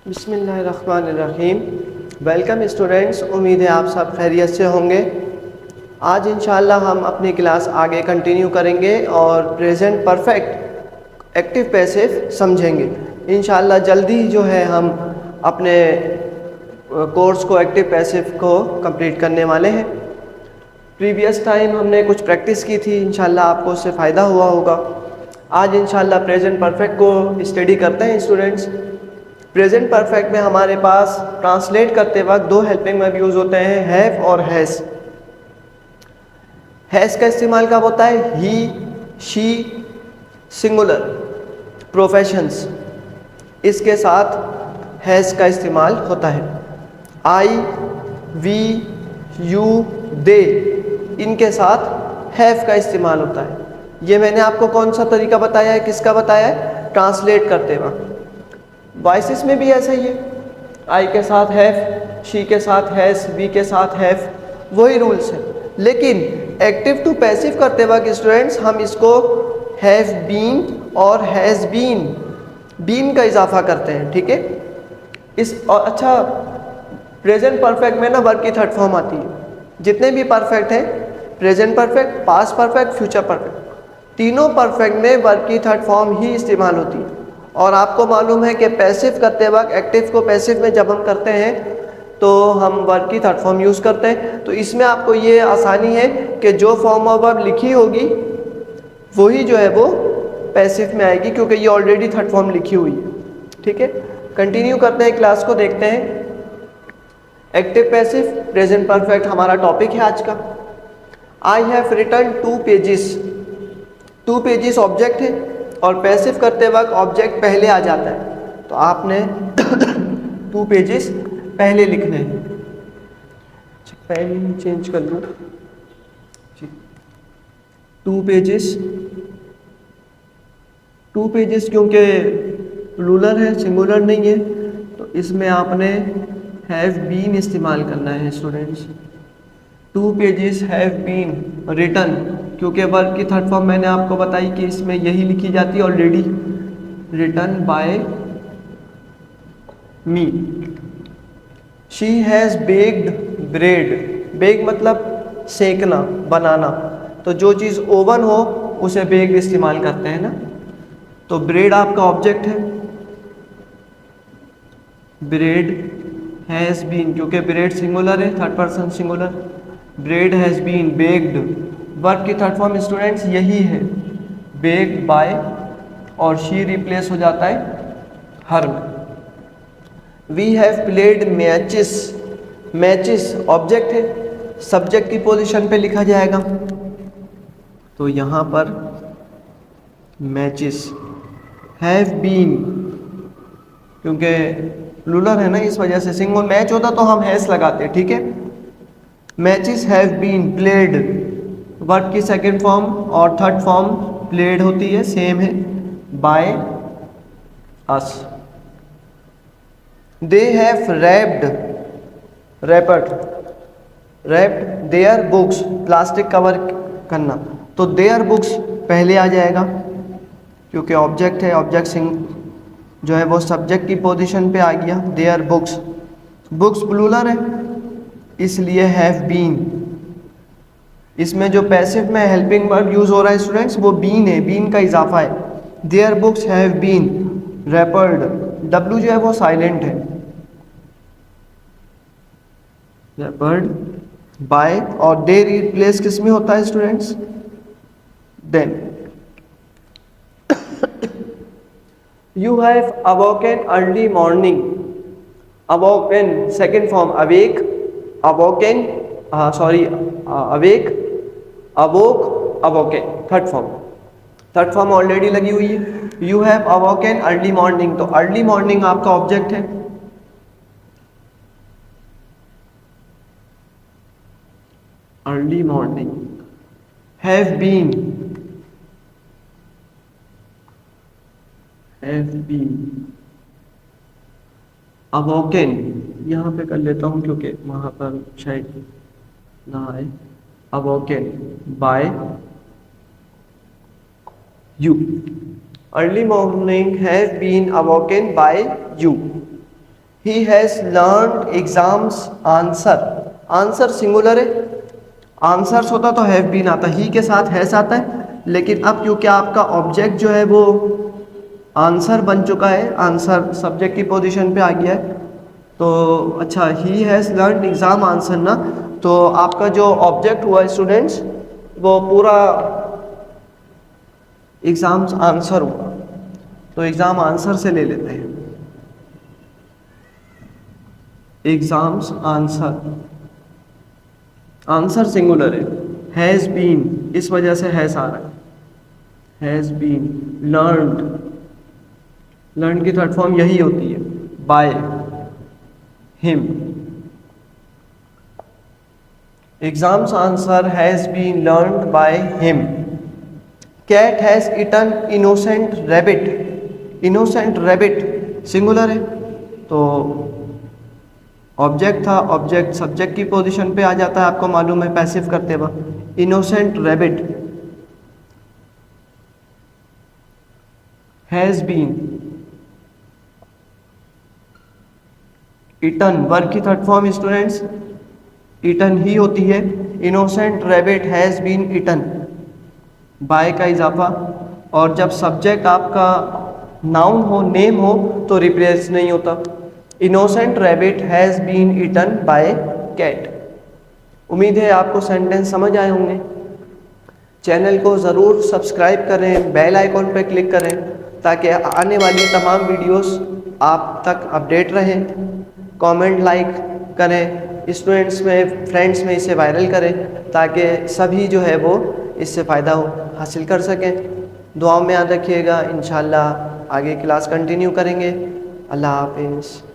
बिस्मिल्लाहिर्रहमानिर्रहीम। Welcome students, उम्मीद है आप सब खैरियत से होंगे। आज इंशाल्लाह हम अपनी क्लास आगे कंटिन्यू करेंगे और प्रेजेंट परफेक्ट एक्टिव पैसिव समझेंगे। इंशाल्लाह जल्दी जो है हम अपने कोर्स को एक्टिव पैसिव को कंप्लीट करने वाले हैं। प्रीवियस टाइम हमने कुछ प्रैक्टिस की थी, इंशाल्लाह आपको उससे फ़ायदा हुआ होगा। आज इंशाल्लाह प्रेजेंट परफेक्ट को स्टडी करते हैं स्टूडेंट्स। प्रेजेंट परफेक्ट में हमारे पास ट्रांसलेट करते वक्त दो हेल्पिंग वर्ब यूज़ होते हैं, हैव और हैज़। हैज़ का इस्तेमाल कब होता है? ही, शी, सिंगुलर प्रोफेशंस, इसके साथ हैज़ का इस्तेमाल होता है। आई, वी, यू, दे, इनके साथ हैव का इस्तेमाल होता है। ये मैंने आपको कौन सा तरीका बताया है, किसका बताया है? ट्रांसलेट करते वक्त। वॉइसेस में भी ऐसा ही है, आई के साथ हैव, शी के साथ हैज़, वी के साथ हैव, वही रूल्स है। लेकिन एक्टिव टू पैसिव करते वक्त स्टूडेंट्स हम इसको हैव बीन और हैज़ बीन का इजाफा करते हैं, ठीक है। अच्छा, प्रेजेंट परफेक्ट में ना वर्ब की थर्ड फॉर्म आती है। जितने भी परफेक्ट हैं, present perfect, past perfect, future perfect, तीनों परफेक्ट में वर्ब की थर्ड फॉर्म ही इस्तेमाल होती है। और आपको मालूम है कि पैसिव करते वक्त एक्टिव को पैसिव में जब हम करते हैं तो हम वर्ब की थर्ड फॉर्म यूज़ करते हैं। तो इसमें आपको ये आसानी है कि जो फॉर्म ऑफ वर्ब लिखी होगी वही जो है वो पैसिव में आएगी, क्योंकि ये ऑलरेडी थर्ड फॉर्म लिखी हुई है, ठीक है। कंटिन्यू करते हैं, क्लास को देखते हैं। एक्टिव पैसिव प्रेजेंट परफेक्ट हमारा टॉपिक है आज का। I have written 2 pages. 2 pages object है और पैसिव करते वक्त ऑब्जेक्ट पहले आ जाता है, तो आपने 2 पेजेस पहले लिखने हैं। पेन चेंज कर लूँ। 2 पेजेस क्योंकि प्लूरल है, सिंगुलर नहीं है, तो इसमें आपने हैव बीन इस्तेमाल करना है students. 2 pages have been written, क्योंकि वर्ब की थर्ड फॉर्म मैंने आपको बताई कि इसमें यही लिखी जाती है already, written by me. She has baked bread. Bake मतलब सेकना, बनाना, तो जो चीज़ ओवन हो उसे बेक्ड इस्तेमाल करते हैं ना। तो ब्रेड आपका ऑब्जेक्ट है, ब्रेड हैज़ बीन, क्योंकि ब्रेड सिंगुलर है, third person singular, bread has been baked. Verb की थर्ड फॉर्म स्टूडेंट्स यही है, बेक्ड बाय, और शी रिप्लेस हो जाता है हर में। We have played matches. Matches object है, सब्जेक्ट की पोजीशन पे लिखा जाएगा, तो यहाँ पर मैचेस। हैव बीन क्योंकि प्लूरल है ना, इस वजह से सिंगल मैच होता तो हम हैज लगाते, ठीक है। Matches have been played, verb की सेकंड फॉर्म और थर्ड फॉर्म प्लेड होती है, सेम है, by us. They have wrapped their books, plastic cover करना, तो देयर बुक्स पहले आ जाएगा क्योंकि ऑब्जेक्ट है, ऑब्जेक्ट जो है वो सब्जेक्ट की पोजीशन पे आ गया, देयर बुक्स। बुक्स प्लूरल है इसलिए हैव बीन। इसमें जो पैसिव में हेल्पिंग वर्ब यूज हो रहा है स्टूडेंट्स वो बीन है, बीन का इजाफा है। Their books have been wrapped, W जो है वो साइलेंट है, रैपर्ड बाय, और दे रिप्लेस किस में होता है students? Then. You have awoken early morning. Awoken second form awake, awoken awake, awoke, awoken third form. Third form already लगी हुई है। You have awoken early morning, तो अर्ली मॉर्निंग आपका ऑब्जेक्ट है, early morning. Have been awoken, यहाँ पे कर लेता हूँ क्योंकि वहाँ पर शायद ना आए। Awoken by you, early morning have been awoken by you. He has learn exams answer, answer singular है, आंसर्स होता तो हैव बीन आता, ही के साथ हैज़ आता है, लेकिन अब क्योंकि आपका ऑब्जेक्ट जो है वो आंसर बन चुका है, आंसर सब्जेक्ट की पोजीशन पे आ गया है, तो अच्छा ही हैज़ लर्न एग्ज़ाम आंसर ना, तो आपका जो ऑब्जेक्ट हुआ है स्टूडेंट्स वो पूरा एग्ज़ाम्स आंसर हुआ, तो एग्ज़ाम आंसर से ले लेते हैं, एग्ज़ाम्स आंसर, आंसर सिंगुलर है, हैज़ बीन इस वजह से हैज़ आ रहा है, हैज़ बीन लर्नड, लर्न की थर्ड फॉर्म यही होती है, by him, exams answer has been learned by him. Cat has eaten innocent rabbit, innocent rabbit singular है, तो ऑब्जेक्ट था, ऑब्जेक्ट सब्जेक्ट की पोजीशन पे आ जाता है, आपको मालूम है पैसिव करते वक्त, innocent rabbit has been eaten, verb की थर्ड फॉर्म स्टूडेंट्स ईटन ही होती है, innocent rabbit has been eaten, by का इजाफा, और जब सब्जेक्ट आपका नाउन हो, नेम हो, तो रिप्लेस नहीं होता, innocent rabbit has been eaten by cat. उम्मीद है आपको सेंटेंस समझ आए होंगे। चैनल को ज़रूर सब्सक्राइब करें, बेल आइकॉन पर क्लिक करें ताकि आने वाली तमाम वीडियोस आप तक अपडेट रहें। कमेंट लाइक करें, स्टूडेंट्स में फ्रेंड्स में इसे वायरल करें ताकि सभी जो है वो इससे फ़ायदा हासिल कर सकें। दुआओं में याद रखिएगा, इंशाल्लाह आगे क्लास कंटिन्यू करेंगे। अल्लाह हाफिज़।